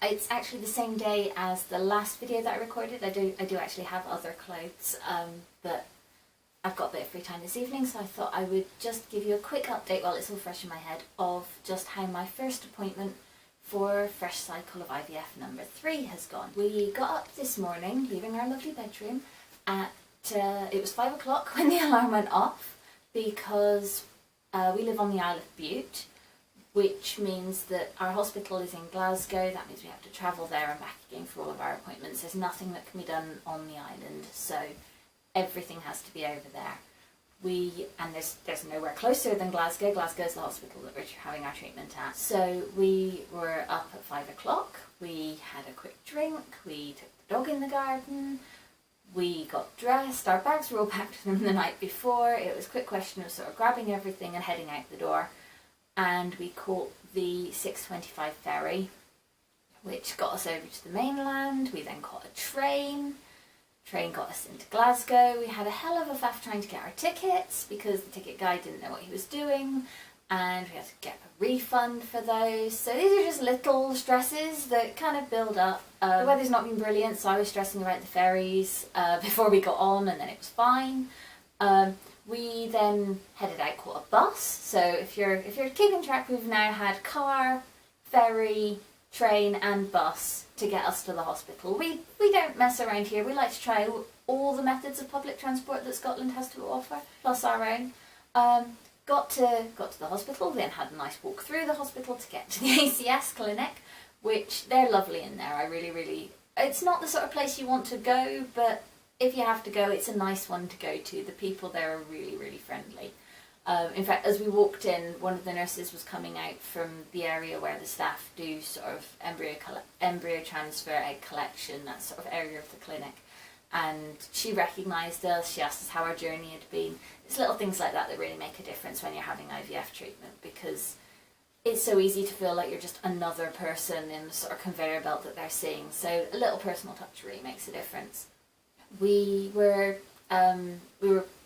It's actually the same day as the last video that I recorded. I do actually have other clothes, but I've got a bit of free time this evening, so I thought I would just give you a quick update while it's all fresh in my head of just how my first appointment for fresh cycle of IVF number 3 has gone. We got up this morning, leaving our lovely bedroom, at it was 5 o'clock when the alarm went off, because we live on the Isle of Bute, which means that our hospital is in Glasgow. That means we have to travel there and back again for all of our appointments. There's nothing that can be done on the island, so everything has to be over there. And there's nowhere closer than Glasgow. Glasgow is the hospital that we're having our treatment at. So we were up at 5 o'clock. We had a quick drink. We took the dog in the garden. We got dressed. Our bags were all packed from the night before. It was a quick question of sort of grabbing everything and heading out the door. And we caught the 6:25 ferry, which got us over to the mainland. We then caught a train. Train got us into Glasgow. We had a hell of a faff trying to get our tickets because the ticket guy didn't know what he was doing, and we had to get a refund for those. So these are just little stresses that kind of build up. The weather's not been brilliant, so I was stressing about the ferries before we got on, and then it was fine. We then headed out, caught a bus. So if you're keeping track, we've now had car, ferry, train and bus to get us to the hospital. We don't mess around here. We like to try all the methods of public transport that Scotland has to offer, plus our own. Got to the hospital, then had a nice walk through the hospital to get to the ACS clinic, which they're lovely in there. I really, it's not the sort of place you want to go, but if you have to go, it's a nice one to go to. The people there are really friendly. In fact, as we walked in, one of the nurses was coming out from the area where the staff do sort of embryo transfer, egg collection, that sort of area of the clinic. And she recognised us, she asked us how our journey had been. It's little things like that that really make a difference when you're having IVF treatment, because it's so easy to feel like you're just another person in the sort of conveyor belt that they're seeing. So a little personal touch really makes a difference. We were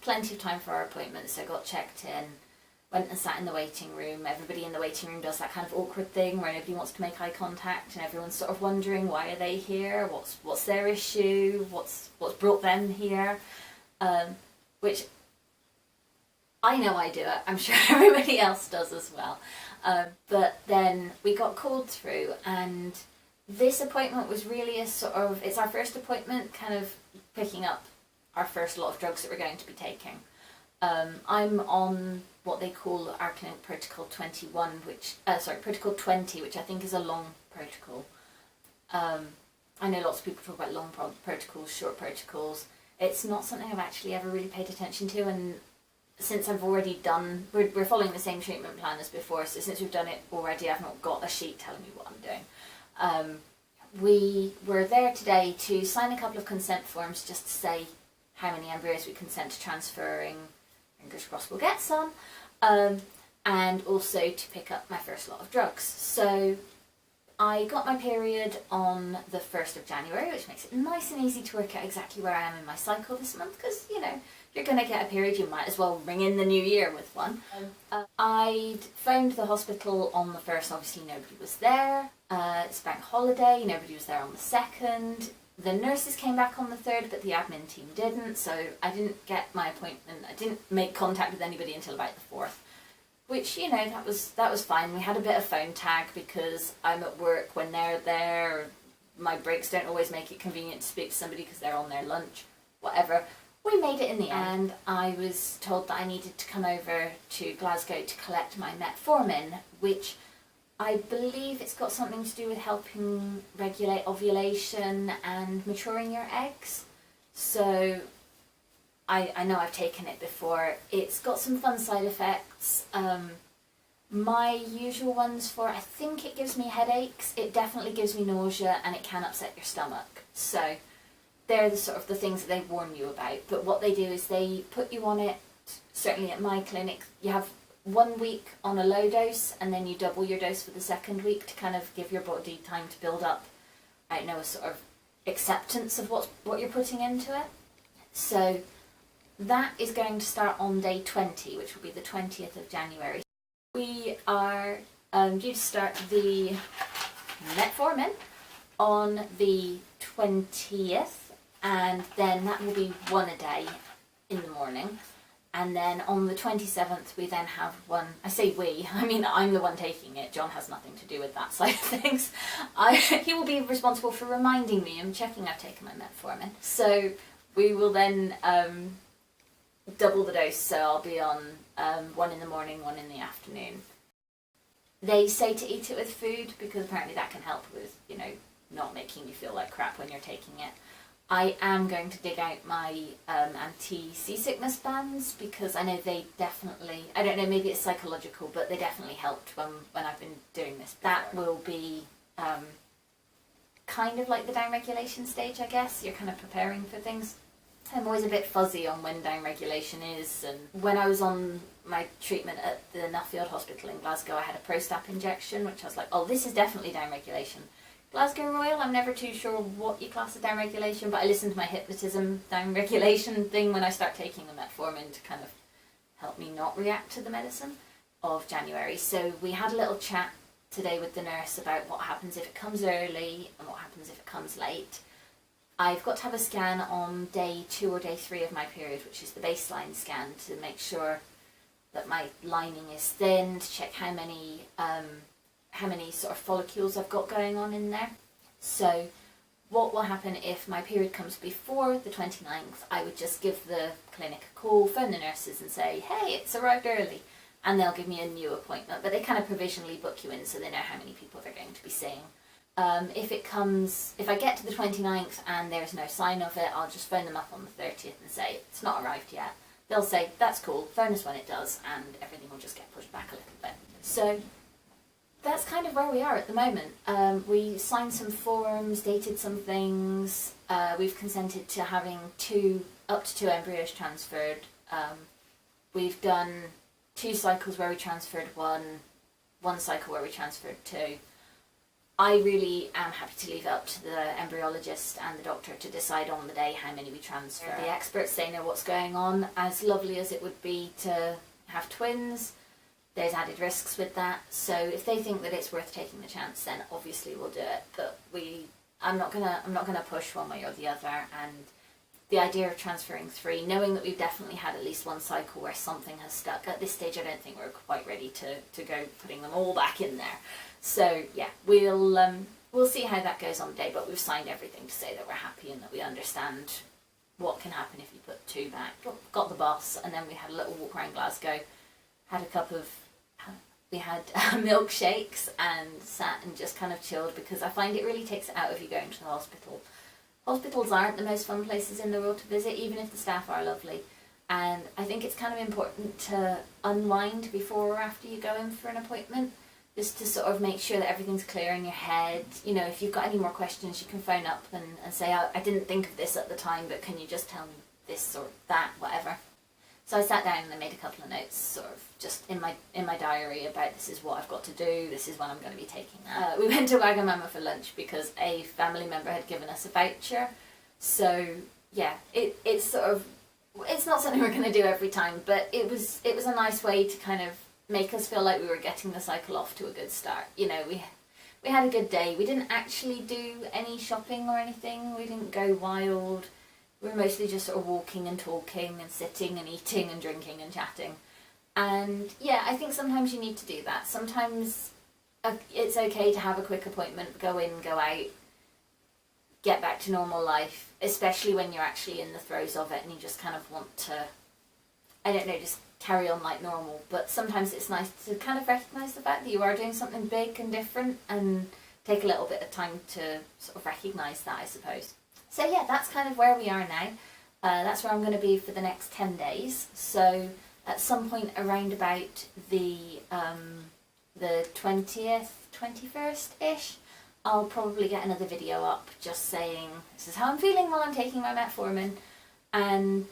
plenty of time for our appointment, so got checked in, went and sat in the waiting room. Everybody in the waiting room does that kind of awkward thing where nobody wants to make eye contact, and everyone's sort of wondering, why are they here? What's their issue? What's brought them here? Which I know I do it. I'm sure everybody else does as well. But then we got called through, and this appointment was really it's our first appointment, kind of picking up our first lot of drugs that we're going to be taking. I'm on what they call our clinic protocol 21, protocol 20, which I think is a long protocol. I know lots of people talk about long protocols, short protocols. It's not something I've actually ever really paid attention to, and since I've already done, we're following the same treatment plan as before, so since we've done it already, I've not got a sheet telling me what I'm doing. We were there today to sign a couple of consent forms just to say how many embryos we consent to transferring, fingers crossed we'll get some, and also to pick up my first lot of drugs. So I got my period on the 1st of January, which makes it nice and easy to work out exactly where I am in my cycle this month, because, you know, if you're going to get a period, you might as well ring in the new year with one. I'd phoned the hospital on the 1st, obviously nobody was there. It's bank holiday, nobody was there on the 2nd. The nurses came back on the 3rd, but the admin team didn't, so I didn't get my appointment. I didn't make contact with anybody until about the 4th, which, you know, that was fine. We had a bit of phone tag because I'm at work when they're there. My breaks don't always make it convenient to speak to somebody because they're on their lunch, whatever. We made it in the end. I was told that I needed to come over to Glasgow to collect my metformin, which I believe it's got something to do with helping regulate ovulation and maturing your eggs. So I know I've taken it before. It's got some fun side effects. My usual ones I think it gives me headaches, it definitely gives me nausea, and it can upset your stomach. So they're the sort of the things that they warn you about. But what they do is they put you on it, certainly at my clinic, you have 1 week on a low dose, and then you double your dose for the 2nd week to kind of give your body time to build up, I don't know, a sort of acceptance of what you're putting into it. So that is going to start on day 20, which will be the 20th of January. We are due to start the metformin on the 20th, and then that will be one a day in the morning. And then on the 27th, we then have one. I say we, I mean I'm the one taking it. John has nothing to do with that side of things. He will be responsible for reminding me and checking I've taken my metformin. So we will then double the dose, so I'll be on one in the morning, one in the afternoon. They say to eat it with food because apparently that can help with, you know, not making you feel like crap when you're taking it. I am going to dig out my anti-seasickness bands because I know they definitely, I don't know, maybe it's psychological, but they definitely helped when I've been doing this. That will be kind of like the down regulation stage, I guess. You're kind of preparing for things. I'm always a bit fuzzy on when down regulation is, and when I was on my treatment at the Nuffield Hospital in Glasgow, I had a Prostap injection, which I was like, oh, this is definitely down regulation. Glasgow Royal, I'm never too sure what you class as down regulation, but I listened to my hypnotism down regulation thing when I start taking the metformin to kind of help me not react to the medicine of January. So we had a little chat today with the nurse about what happens if it comes early and what happens if it comes late. I've got to have a scan on day 2 or day 3 of my period, which is the baseline scan, to make sure that my lining is thin, to check how many sort of follicles I've got going on in there. So what will happen if my period comes before the 29th, I would just give the clinic a call, phone the nurses and say, hey, it's arrived early, and they'll give me a new appointment, but they kind of provisionally book you in so they know how many people they're going to be seeing. If I get to the 29th and there's no sign of it, I'll just phone them up on the 30th and say, it's not arrived yet. They'll say, that's cool, phone us when it does, and everything will just get pushed back a little bit. So that's kind of where we are at the moment. We signed some forms, dated some things, we've consented to having up to two embryos transferred. We've done 2 cycles where we transferred one cycle where we transferred 2. I really am happy to leave it up to the embryologist and the doctor to decide on the day how many we transfer. The experts, they know what's going on. As lovely as it would be to have twins, there's added risks with that. So if they think that it's worth taking the chance, then obviously we'll do it. But I'm not gonna push one way or the other. And the idea of transferring 3, knowing that we've definitely had at least one cycle where something has stuck. At this stage, I don't think we're quite ready to go putting them all back in there. So yeah, we'll see how that goes on the day, but we've signed everything to say that we're happy and that we understand what can happen if you put 2 back. Got the bus, and then we had a little walk around Glasgow, we had milkshakes and sat and just kind of chilled, because I find it really takes it out of you going to the hospital. Hospitals aren't the most fun places in the world to visit, even if the staff are lovely. And I think it's kind of important to unwind before or after you go in for an appointment, just to sort of make sure that everything's clear in your head. You know, if you've got any more questions, you can phone up and say, I didn't think of this at the time, but can you just tell me this or that, whatever. So I sat down and I made a couple of notes, sort of just in my diary, about this is what I've got to do, this is when I'm going to be taking that. We went to Wagamama for lunch because a family member had given us a voucher. So yeah, it's sort of, it's not something we're going to do every time, but it was a nice way to kind of make us feel like we were getting the cycle off to a good start. You know, we had a good day. We didn't actually do any shopping or anything. We didn't go wild. We were mostly just sort of walking and talking and sitting and eating and drinking and chatting. And yeah, I think sometimes you need to do that. Sometimes it's okay to have a quick appointment, go in, go out, get back to normal life, especially when you're actually in the throes of it and you just kind of want to, I don't know, just carry on like normal. But sometimes it's nice to kind of recognise the fact that you are doing something big and different, and take a little bit of time to sort of recognise that, I suppose. So yeah, that's kind of where we are now. That's where I'm going to be for the next 10 days. So at some point around about the 20th, 21st-ish, I'll probably get another video up just saying, this is how I'm feeling while I'm taking my metformin. And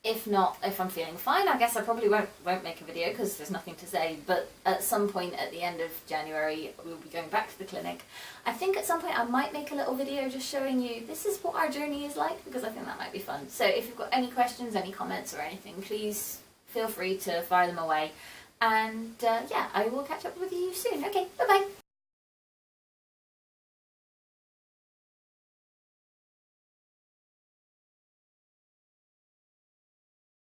if not, if I'm feeling fine, I guess I probably won't make a video because there's nothing to say. But at some point at the end of January, we'll be going back to the clinic. I think at some point I might make a little video just showing you this is what our journey is like, because I think that might be fun. So if you've got any questions, any comments or anything, please feel free to fire them away. And yeah, I will catch up with you soon. Okay, bye-bye.